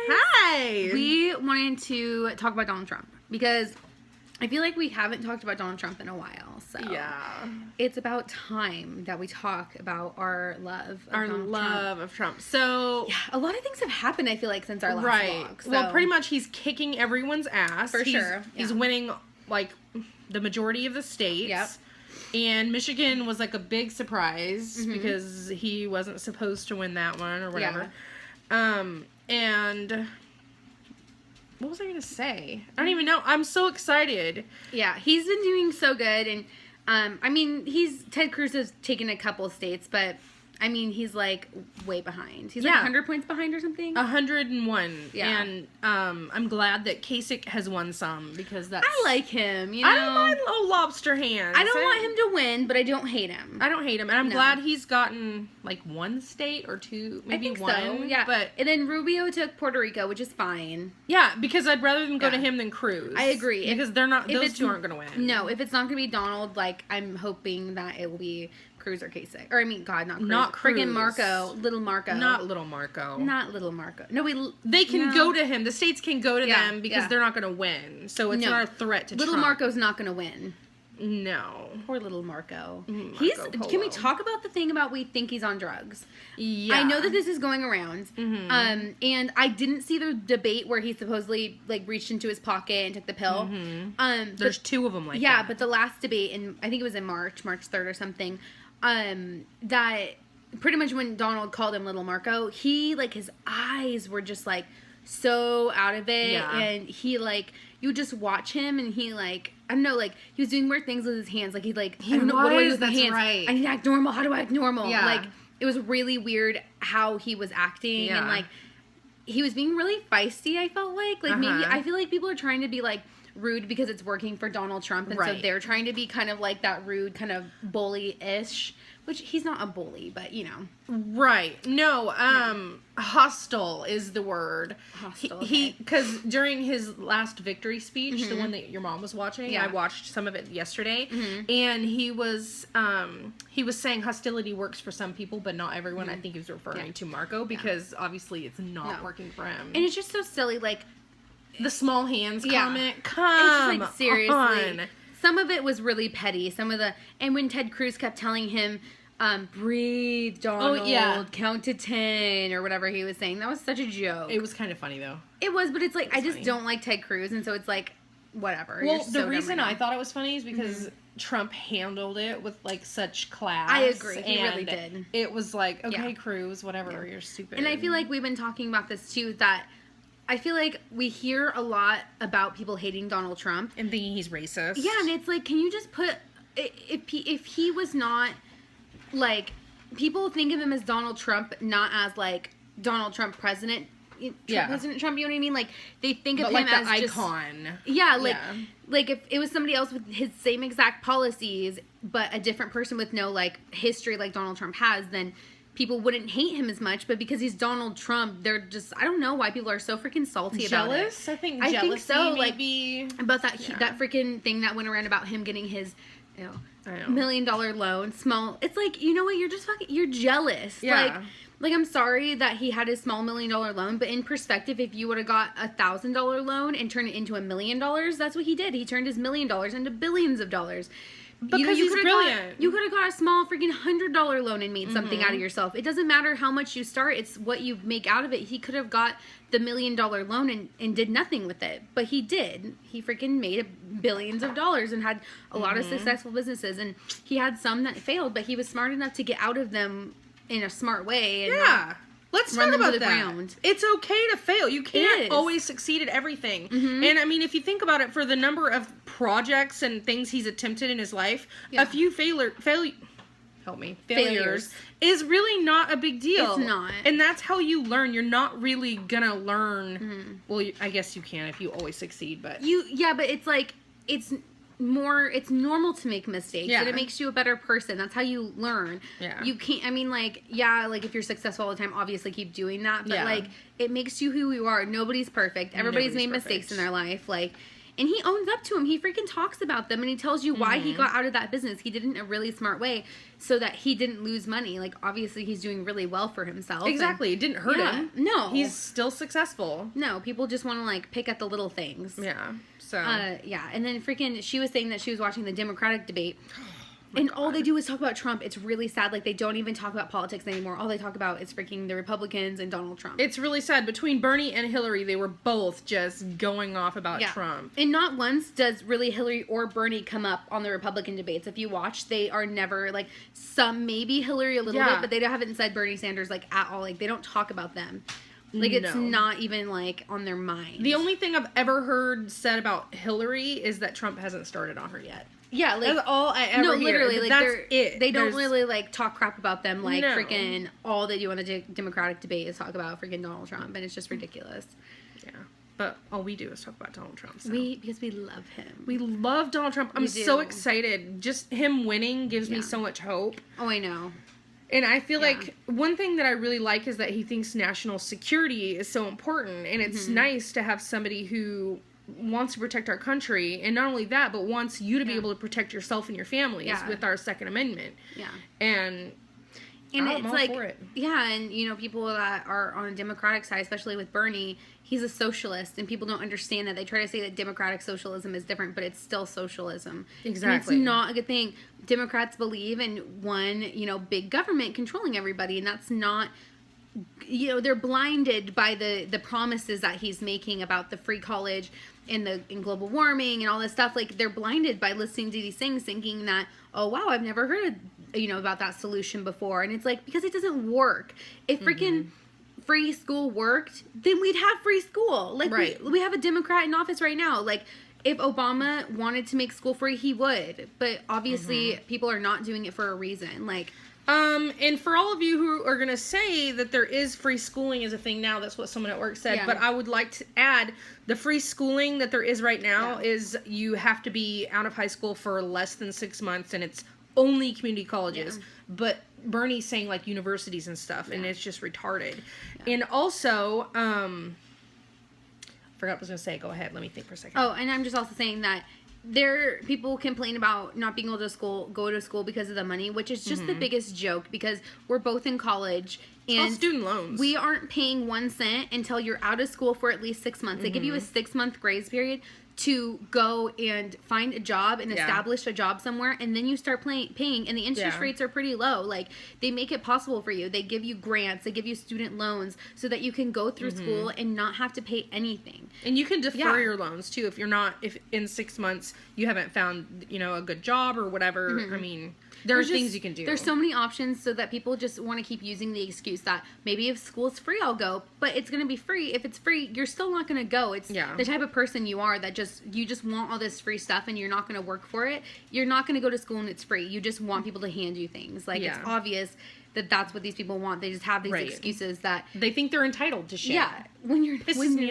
Hi! We wanted to talk about Donald Trump because I feel like we haven't talked about Donald Trump in a while. So Yeah. it's about time that we talk about our love of Trump. So, Yeah, a lot of things have happened, I feel like, since our last vlog. So. Well, pretty much he's kicking everyone's ass. For sure. He's winning, like, the majority of the states. Yep. And Michigan was, like, a big surprise because he wasn't supposed to win that one or whatever. Yeah. And what was I going to say? I don't even know. I'm so excited. Yeah, he's been doing so good. And, I mean, Ted Cruz has taken a couple states, but, I mean, he's, like, way behind. He's, like, 100 points behind or something. 101. Yeah. And, I'm glad that Kasich has won some because that's... I like him, you know? I don't mind Little Lobster Hands. I don't want him to win, but I don't hate him. I don't hate him. And I'm glad he's gotten, like, one state or two, maybe one. So, yeah. But, and then Rubio took Puerto Rico, which is fine. Yeah, because I'd rather them go to him than Cruz. I agree. Because they're not, those two aren't going to win. No, if it's not going to be Donald, like, I'm hoping that it will be Cruz or Kasich. Or, I mean, God, not Cruz. Not Cruz. Friggin' Marco. Little Marco. Not Little Marco. Not Little Marco. No, they can go to him. The states can go to them because they're not going to win. So it's not a threat to Little Trump. Marco's not going to win. No. Poor little Marco. Polo. Can we talk about the thing about we think he's on drugs? Yeah. I know that this is going around. And I didn't see the debate where he supposedly, like, reached into his pocket and took the pill. There's two of them like that. Yeah, but the last debate, I think it was in March 3rd or something, that pretty much when Donald called him Little Marco, he, like, his eyes were just, like, so out of it. Yeah. And he, like, you would just watch him and he, like, I don't know, like, he was doing weird things with his hands. Like, he I don't know, what do I do with my hands? Right. I need to act normal. How do I act normal? Yeah. Like, it was really weird how he was acting. Yeah. And, like, he was being really feisty, I felt like. Like, maybe, I feel like people are trying to be, like, rude because it's working for Donald Trump. And so they're trying to be kind of like that rude, kind of bully-ish. Which, he's not a bully, but, you know. Right. No, hostile is the word. Hostile, because during his last victory speech, the one that your mom was watching, I watched some of it yesterday, and he was saying hostility works for some people, but not everyone. I think he was referring to Marco, because obviously it's not working for him. And it's just so silly, like... The small hands comment, it's just, like, seriously. on. Some of it was really petty. And when Ted Cruz kept telling him, breathe, Donald, count to 10, or whatever he was saying, that was such a joke. It was kind of funny, though. It was, but it's like, I just don't like Ted Cruz, and so it's like, whatever. Well, the reason I thought it was funny is because Trump handled it with, like, such class. I agree. He really did. It was like, okay, Cruz, whatever, you're stupid. And I feel like we've been talking about this, too, that I feel like we hear a lot about people hating Donald Trump. And thinking he's racist. Yeah, and it's like, can you just put... If he was not... Like, people think of him as Donald Trump, not as, like, Donald Trump President Trump, you know what I mean? Like, they think of him as icon. Like, if it was somebody else with his same exact policies, but a different person with no, like, history like Donald Trump has, then people wouldn't hate him as much. But because he's Donald Trump, they're just, I don't know why people are so freaking salty about it. Jealous? I think so. Maybe. Like, about that freaking thing that went around about him getting his... $1 million loan, small. It's like, you know what? You're just you're jealous. Yeah. Like I'm sorry that he had his small $1 million loan, but in perspective, if you would have got $1,000 loan and turned it into $1 million, that's what he did. He turned his $1 million into billions of dollars. Because he's brilliant. You could have got a small freaking $100 loan and made something out of yourself. It doesn't matter how much you start; it's what you make out of it. He could have got the $1 million loan and did nothing with it, but he did. He freaking made billions of dollars and had a lot of successful businesses. And he had some that failed, but he was smart enough to get out of them in a smart way. And Let's talk about that. Ground. It's okay to fail. You can't always succeed at everything. And I mean, if you think about it, for the number of projects and things he's attempted in his life, a few failures is really not a big deal. It's not. And that's how you learn. You're not really gonna learn. Well, I guess you can if you always succeed, but but it's like it's normal to make mistakes, and it makes you a better person. That's how you learn. You can't, I mean, like, like, if you're successful all the time, obviously keep doing that, but like, it makes you who you are. Nobody's perfect. Everybody's made mistakes in their life, like, And he owns up to them. He freaking talks about them, and he tells you why he got out of that business. He did it in a really smart way so that he didn't lose money. Like, obviously, he's doing really well for himself. Exactly. It didn't hurt him. No. He's still successful. No, people just want to, like, pick at the little things. Yeah. So. Yeah. And then freaking, she was saying that she was watching the Democratic debate. And all they do is talk about Trump. It's really sad. Like, they don't even talk about politics anymore. All they talk about is freaking the Republicans and Donald Trump. It's really sad. Between Bernie and Hillary, they were both just going off about Trump. And not once does really Hillary or Bernie come up on the Republican debates. If you watch, they are never, like, some, maybe Hillary a little bit, but they haven't said Bernie Sanders, like, at all. Like, they don't talk about them. Like, it's not even, like, on their mind. The only thing I've ever heard said about Hillary is that Trump hasn't started on her yet. Yeah, like, that's all I ever hear. Literally, like, that's it. They don't really, like, talk crap about them. Like, freaking all they do on the Democratic debate is talk about freaking Donald Trump, and it's just ridiculous. Yeah, but all we do is talk about Donald Trump. So. Because we love him. We love Donald Trump. I'm so excited. Just him winning gives me so much hope. Oh, I know. And I feel like one thing that I really like is that he thinks national security is so important, and it's nice to have somebody who wants to protect our country, and not only that, but wants you to be able to protect yourself and your families with our Second Amendment. Yeah. And it's like, and, you know, people that are on the Democratic side, especially with Bernie, he's a socialist, and people don't understand that. They try to say that democratic socialism is different, but it's still socialism. Exactly. And it's not a good thing. Democrats believe in one, you know, big government controlling everybody, and that's not, you know, they're blinded by the promises that he's making about the free college and global warming and all this stuff. Like, they're blinded by listening to these things, thinking that, oh wow, I've never heard, you know, about that solution before. And it's like, because it doesn't work. If freaking free school worked, then we'd have free school. Like, we have a Democrat in office right now. Like, if Obama wanted to make school free, he would. But obviously, people are not doing it for a reason. Like, and for all of you who are going to say that there is free schooling as a thing now, that's what someone at work said, but I would like to add, the free schooling that there is right now is you have to be out of high school for less than 6 months, and it's only community colleges. But Bernie's saying, like, universities and stuff, and it's just retarded. And also, I forgot what I was going to say. Go ahead. Let me think for a second. Oh, and I'm just also saying that people complain about not being able to go to school because of the money, which is just the biggest joke, because we're both in college and all student loans. We aren't paying 1 cent until you're out of school for at least 6 months. They give you a 6-month grace period to go and find a job and establish a job somewhere, and then you start paying, and the interest rates are pretty low. Like, they make it possible for you. They give you grants, they give you student loans so that you can go through school and not have to pay anything. And you can defer your loans too if in 6 months you haven't found, you know, a good job or whatever. I mean, there's things you can do. There's so many options, so that people just want to keep using the excuse that maybe if school's free, I'll go. But it's going to be free. If it's free, you're still not going to go. It's the type of person you are that you just want all this free stuff and you're not going to work for it. You're not going to go to school and it's free. You just want people to hand you things. Like, it's obvious that that's what these people want. They just have these excuses that they think they're entitled to shit. Yeah, when you're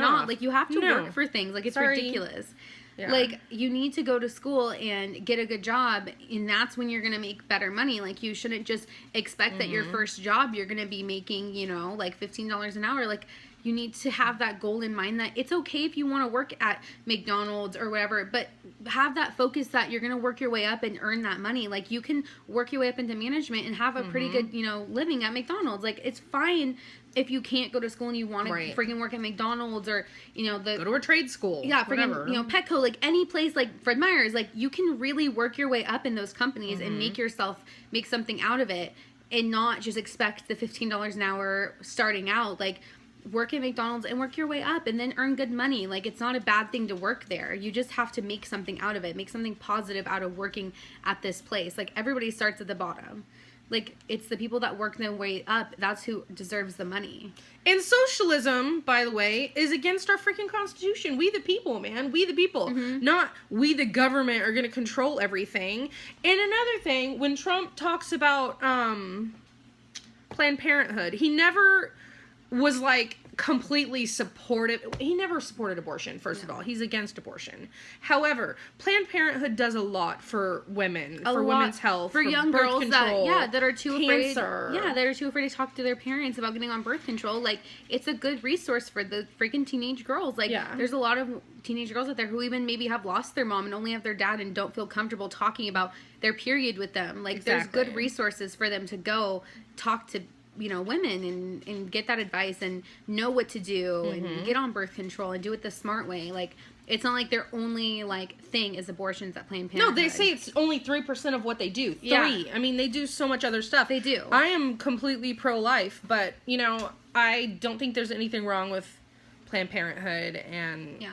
not. Like, you have to work for things. Like, it's ridiculous. Yeah. Like, you need to go to school and get a good job, and that's when you're going to make better money. Like, you shouldn't just expect that your first job you're going to be making, you know, like $15 an hour. Like, you need to have that goal in mind that it's okay if you want to work at McDonald's or whatever, but have that focus that you're going to work your way up and earn that money. Like, you can work your way up into management and have a pretty good, you know, living at McDonald's. Like, it's fine if you can't go to school and you want to freaking work at McDonald's, or, you know, go to a trade school. Yeah, freaking, you know, Petco, like any place, like Fred Meyer's. Like, you can really work your way up in those companies and make something out of it, and not just expect the $15 an hour starting out. Like, work at McDonald's and work your way up and then earn good money. Like, it's not a bad thing to work there. You just have to make something out of it. Make something positive out of working at this place. Like, everybody starts at the bottom. Like, it's the people that work their way up, that's who deserves the money. And socialism, by the way, is against our freaking Constitution. We the people, man. We the people. Not we the government are going to control everything. And another thing, when Trump talks about Planned Parenthood, he never was like completely supportive. He never supported abortion, first of all. He's against abortion. However, Planned Parenthood does a lot for women, for women's health, for young birth girls control, that are too cancer. afraid. Yeah, that are too afraid to talk to their parents about getting on birth control. Like, it's a good resource for the freaking teenage girls. Like, there's a lot of teenage girls out there who even maybe have lost their mom and only have their dad and don't feel comfortable talking about their period with them. Like, there's good resources for them to go talk to, you know, women and get that advice and know what to do and get on birth control and do it the smart way. Like, it's not like their only, like, thing is abortions at Planned Parenthood. No, they say it's only 3% of what they do. 3. Yeah. I mean, they do so much other stuff. They do. I am completely pro-life, but, you know, I don't think there's anything wrong with Planned Parenthood, and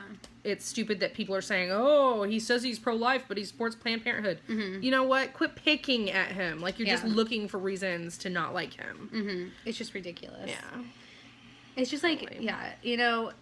it's stupid that people are saying, oh, he says he's pro-life, but he supports Planned Parenthood. You know what? Quit picking at him. Like, you're just looking for reasons to not like him. It's just ridiculous. Yeah. It's just like, you know,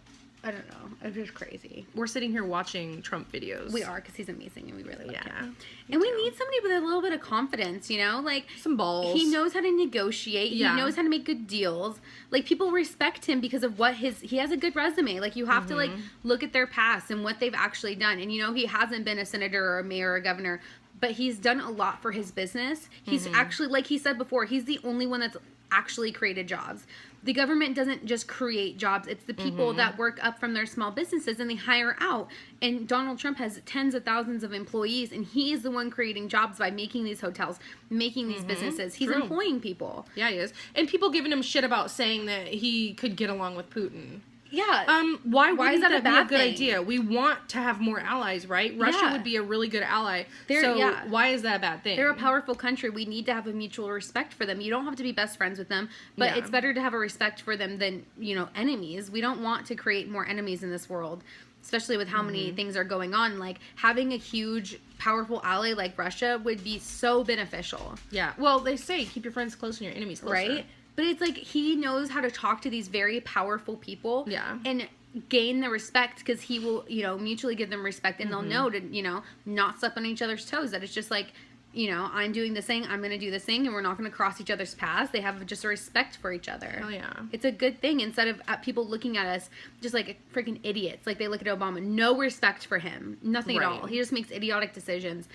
I don't know. It's just crazy. We're sitting here watching Trump videos. We are, because he's amazing and we really like him. Me And we too. need somebody with a little bit of confidence, you know? Like, some balls. he knows how to negotiate. He knows how to make good deals. Like, people respect him because of what he has a good resume. Like, you have to, like, look at their past and what they've actually done. And, you know, he hasn't been a senator or a mayor or a governor, but he's done a lot for his business. He's actually, like he said before, he's the only one that's actually created jobs. The government doesn't just create jobs. It's the people that work up from their small businesses and they hire out. And Donald Trump has tens of thousands of employees, and he is the one creating jobs by making these hotels, making these businesses. He's employing people. Yeah, he is. And people giving him shit about saying that he could get along with Putin. Yeah. Why is that a bad be a good thing? idea? We want to have more allies, right? Russia would be a really good ally. Why is that a bad thing? They're a powerful country. We need to have a mutual respect for them. You don't have to be best friends with them, but it's better to have a respect for them than, you know, enemies. We don't want to create more enemies in this world, especially with how many things are going on. Like, having a huge, powerful ally like Russia would be so beneficial. Yeah. Well, they say keep your friends close and your enemies closer. Right? But it's like he knows how to talk to these very powerful people and gain the respect, because he will, you know, mutually give them respect, and they'll know to, you know, not step on each other's toes. That it's just like, you know, I'm doing this thing, I'm going to do this thing, and we're not going to cross each other's paths. They have just a respect for each other. Oh, yeah. It's a good thing, instead of people looking at us just like freaking idiots. Like, they look at Obama. No respect for him. Nothing at all. He just makes idiotic decisions.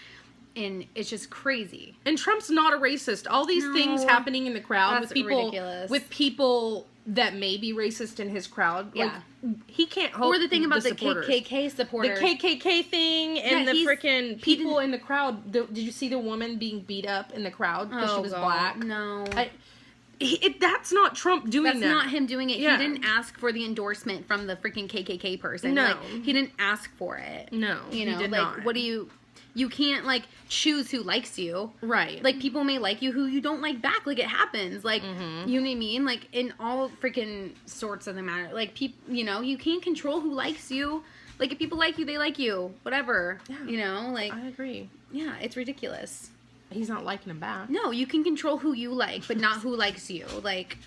And it's just crazy. And Trump's not a racist. All these things happening in the crowd That's with people that may be racist in his crowd. Like, he can't hope. Or the thing about the supporters. KKK supporters. The KKK thing and the freaking people in the crowd. Did you see the woman being beat up in the crowd because she was black? No. That's not Trump doing that. That's not him doing it. Yeah. He didn't ask for the endorsement from the freaking KKK person. No. Like, he didn't ask for it. No, you know, he did like, not. what do you... You can't, like, choose who likes you. Right. Like, people may like you who you don't like back. Like, it happens. Like, you know what I mean? Like, in all freaking sorts of the matter. Like, you know, you can't control who likes you. Like, if people like you, they like you. Whatever. Yeah. You know? Like... I agree. Yeah, it's ridiculous. He's not liking him back. No, you can control who you like, but not who likes you. Like,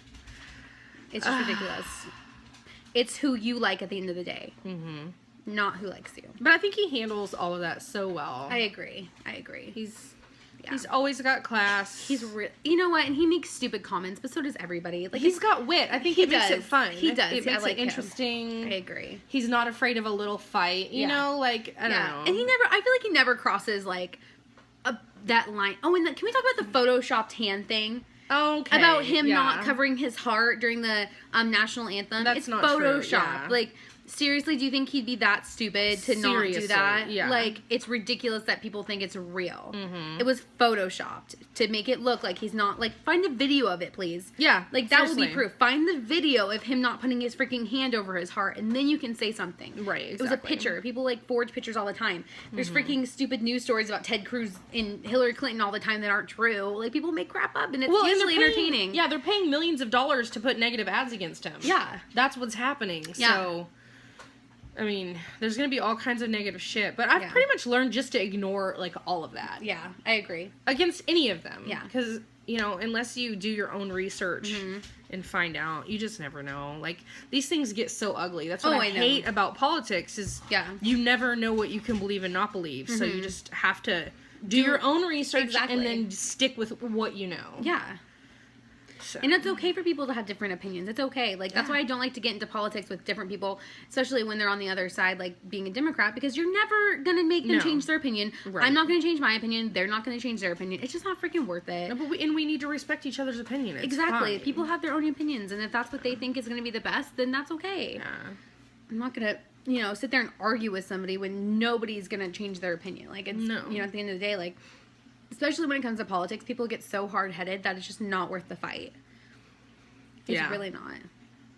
it's just ridiculous. It's who you like at the end of the day. Not who likes you. But I think he handles all of that so well. I agree. He's always got class. You know what? And he makes stupid comments, but so does everybody. Like, he's got wit. I think he it makes it fun. He does. It makes it interesting. I agree. He's not afraid of a little fight. You know, like, I don't know. And I feel like he never crosses, like, that line. Oh, and can we talk about the photoshopped hand thing? Okay. About him not covering his heart during the national anthem. That's not Photoshopped. true. Yeah. Like, seriously, do you think he'd be that stupid to not do that? Yeah. Like, it's ridiculous that people think it's real. It was photoshopped to make it look like he's not. Like, find a video of it, please. Yeah. Like, that will be proof. Find the video of him not putting his freaking hand over his heart, and then you can say something. Right, exactly. It was a picture. People, like, forge pictures all the time. There's freaking stupid news stories about Ted Cruz and Hillary Clinton all the time that aren't true. Like, people make crap up, and it's usually entertaining. Yeah, they're paying millions of dollars to put negative ads against him. Yeah. That's what's happening. Yeah. So... I mean, there's going to be all kinds of negative shit, but I've pretty much learned just to ignore, like, all of that. Yeah, I agree. Against any of them. Yeah. Because, you know, unless you do your own research and find out, you just never know. Like, these things get so ugly. That's what I hate about politics is you never know what you can believe and not believe. So you just have to do your own research and then stick with what you know. Yeah. So. And it's okay for people to have different opinions. It's okay. Like, that's why I don't like to get into politics with different people, especially when they're on the other side, like being a Democrat, because you're never going to make them change their opinion. Right. I'm not going to change my opinion. They're not going to change their opinion. It's just not freaking worth it. No, but we need to respect each other's opinion. It's Exactly. fine. People have their own opinions, and if that's what they think is going to be the best, then that's okay. Yeah. I'm not going to, sit there and argue with somebody when nobody's going to change their opinion. Like, it's, at the end of the day, like, especially when it comes to politics, people get so hard-headed that it's just not worth the fight. It's really not.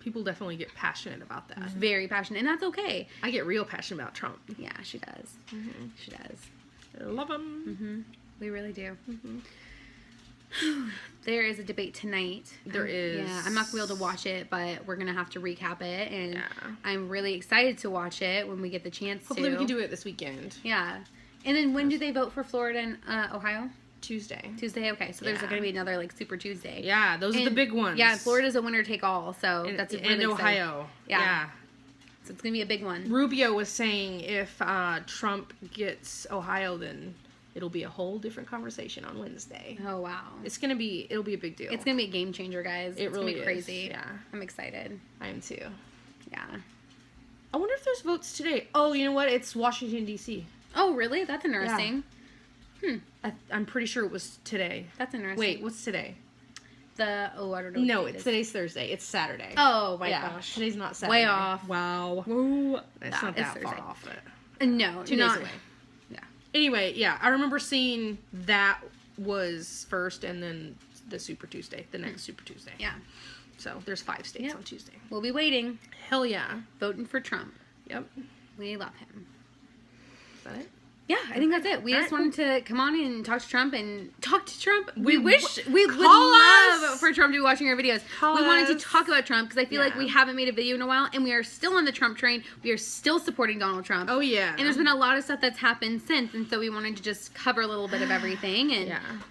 People definitely get passionate about that. Very passionate, and that's okay. I get real passionate about Trump. Yeah, she does. Mm-hmm. She does. I love him. Mm-hmm. We really do. Mm-hmm. There is a debate tonight. There is. Yeah, I'm not going to be able to watch it, but we're going to have to recap it, and I'm really excited to watch it when we get the chance Hopefully we can do it this weekend. Yeah. And then when do they vote for Florida and Ohio? Tuesday. Okay. So there's going to be another, like, Super Tuesday. Yeah, those are the big ones. Yeah, Florida's a winner-take-all, so that's really And exciting. Ohio. Yeah. So it's going to be a big one. Rubio was saying if Trump gets Ohio, then it'll be a whole different conversation on Wednesday. Oh, wow. It'll be a big deal. It's going to be a game changer, guys. It's really going to be crazy. Yeah. I'm excited. I am too. Yeah. I wonder if there's votes today. Oh, you know what? It's Washington, D.C. Oh, really? That's interesting. Yeah. I'm pretty sure it was today. That's interesting. Wait, what's today? I don't know. No, today's Thursday. It's Saturday. Oh my gosh. Today's not Saturday. Way off. Wow. Woo. It's not that Thursday. far off. But No, 2 days away. Yeah. Anyway, yeah, I remember seeing that was first, and then the Super Tuesday, the next Super Tuesday. Yeah. So there's 5 states on Tuesday. We'll be waiting. Hell yeah. Voting for Trump. Yep. We love him. Is that it? Yeah, I think that's it. We just wanted to come on and talk to Trump We would Call love us. for Trump to be watching our videos. Call we wanted to us. talk about Trump because I feel like we haven't made a video in a while, and we are still on the Trump train. We are still supporting Donald Trump. Oh, yeah. And there's been a lot of stuff that's happened since, and so we wanted to just cover a little bit of everything.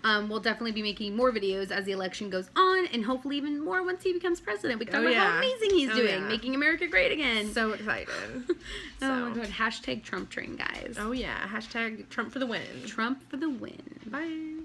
And we'll definitely be making more videos as the election goes on, and hopefully even more once he becomes president. We can talk about how amazing he's doing, making America great again. So excited. Oh my god, hashtag Trump train, guys. Oh yeah, hashtag Trump for the win. Trump for the win. Bye.